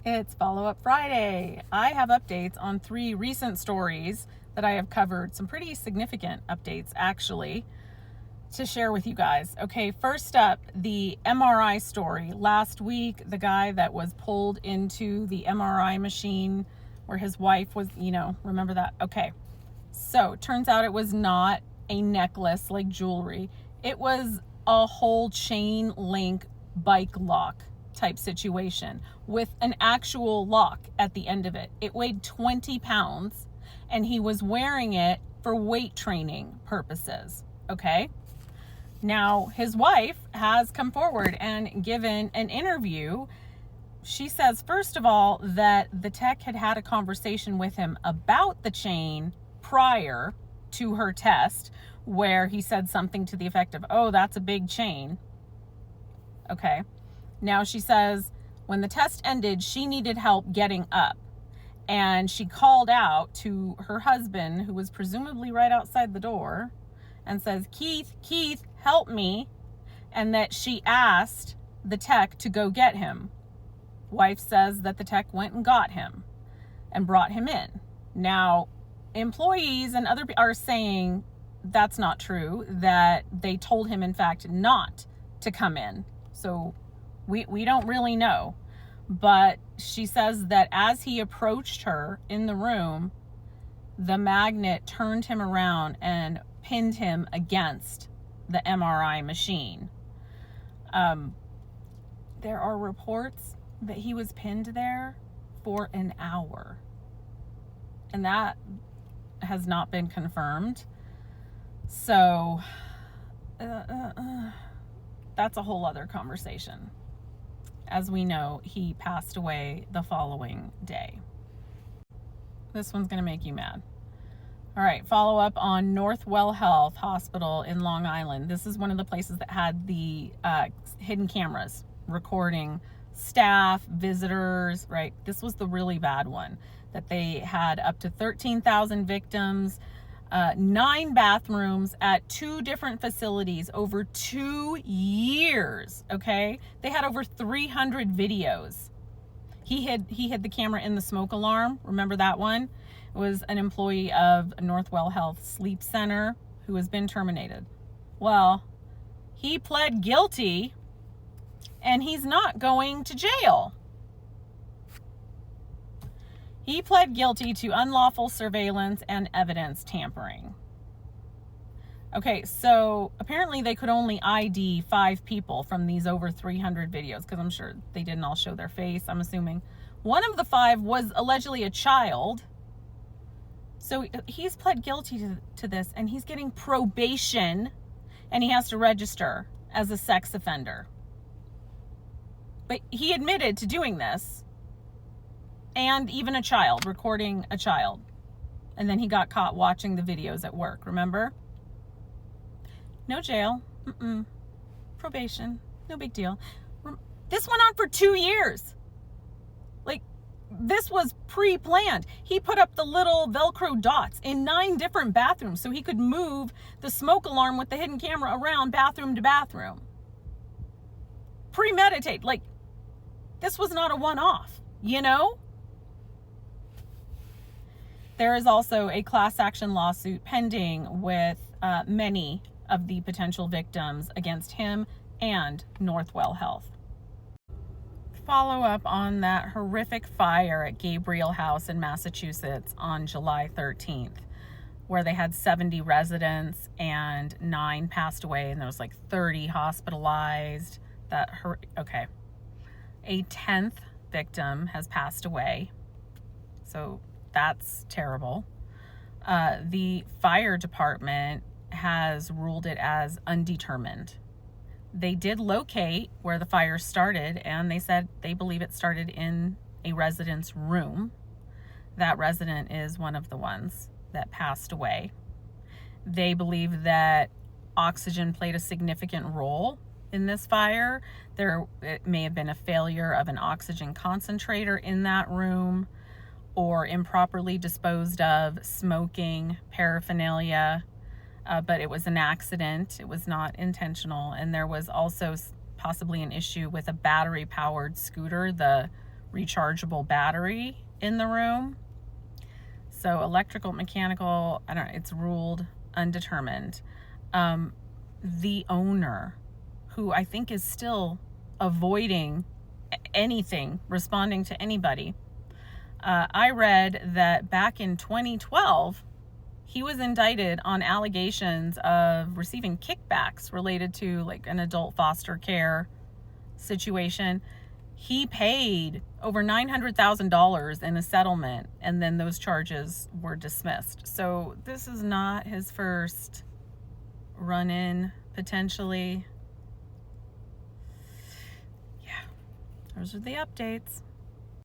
It's Follow-Up Friday. I have updates on 3 recent stories that I have covered, some pretty significant updates actually, to share with you guys. Okay, first up, the MRI story. Last week, the guy that was pulled into the MRI machine where his wife was, remember that? Okay, so turns out it was not a necklace like jewelry. It was a whole chain link bike lock type situation with an actual lock at the end of it. It weighed 20 pounds and he was wearing it for weight training purposes. Okay. Now his wife has come forward and given an interview. She says, first of all, that the tech had a conversation with him about the chain prior to her test, where he said something to the effect of, "Oh, that's a big chain." Okay. Now she says when the test ended, she needed help getting up. And she called out to her husband, who was presumably right outside the door, and says, Keith, help me. And that she asked the tech to go get him. Wife says that the tech went and got him and brought him in. Now, employees and other people are saying that's not true, that they told him, in fact, not to come in. So we don't really know. But she says that as he approached her in the room, the magnet turned him around and pinned him against the MRI machine. There are reports that he was pinned there for an hour. And that has not been confirmed. So that's a whole other conversation. As we know, he passed away the following day. This one's going to make you mad. All right, follow up on Northwell Health Hospital in Long Island. This is one of the places that had the hidden cameras recording staff, visitors, right? This was the really bad one, that they had up to 13,000 victims, 9 bathrooms at 2 different facilities over 2 years, okay? They had over 300 videos. He hid the camera in the smoke alarm. Remember that one? It was an employee of Northwell Health Sleep Center who has been terminated. Well, he pled guilty and he's not going to jail. He pled guilty to unlawful surveillance and evidence tampering. Okay, so apparently they could only ID 5 people from these over 300 videos, because I'm sure they didn't all show their face, I'm assuming. One of the 5 was allegedly a child. So he's pled guilty to this, and he's getting probation, and he has to register as a sex offender. But he admitted to doing this. And even a child, recording a child. And then he got caught watching the videos at work, remember? No jail. Probation. No big deal. This went on for 2 years. Like, this was pre-planned. He put up the little Velcro dots in 9 different bathrooms so he could move the smoke alarm with the hidden camera around bathroom to bathroom. Premeditated. Like, this was not a one-off, There is also a class action lawsuit pending with many of the potential victims against him and Northwell Health. Follow up on that horrific fire at Gabriel House in Massachusetts on July 13th, where they had 70 residents and 9 passed away, and there was like 30 hospitalized. A 10th victim has passed away. So that's terrible. The fire department has ruled it as undetermined. They did locate where the fire started, and they said they believe it started in a resident's room. That resident is one of the ones that passed away. They believe that oxygen played a significant role in this fire. It may have been a failure of an oxygen concentrator in that room, or improperly disposed of smoking paraphernalia, but it was an accident. It was not intentional. And there was also possibly an issue with a battery-powered scooter, the rechargeable battery in the room. So electrical, mechanical, I don't know, it's ruled undetermined. The owner, who I think is still avoiding anything, responding to anybody. I read that back in 2012, he was indicted on allegations of receiving kickbacks related to like an adult foster care situation. He paid over $900,000 in a settlement, and then those charges were dismissed. So this is not his first run-in, potentially. Yeah, those are the updates.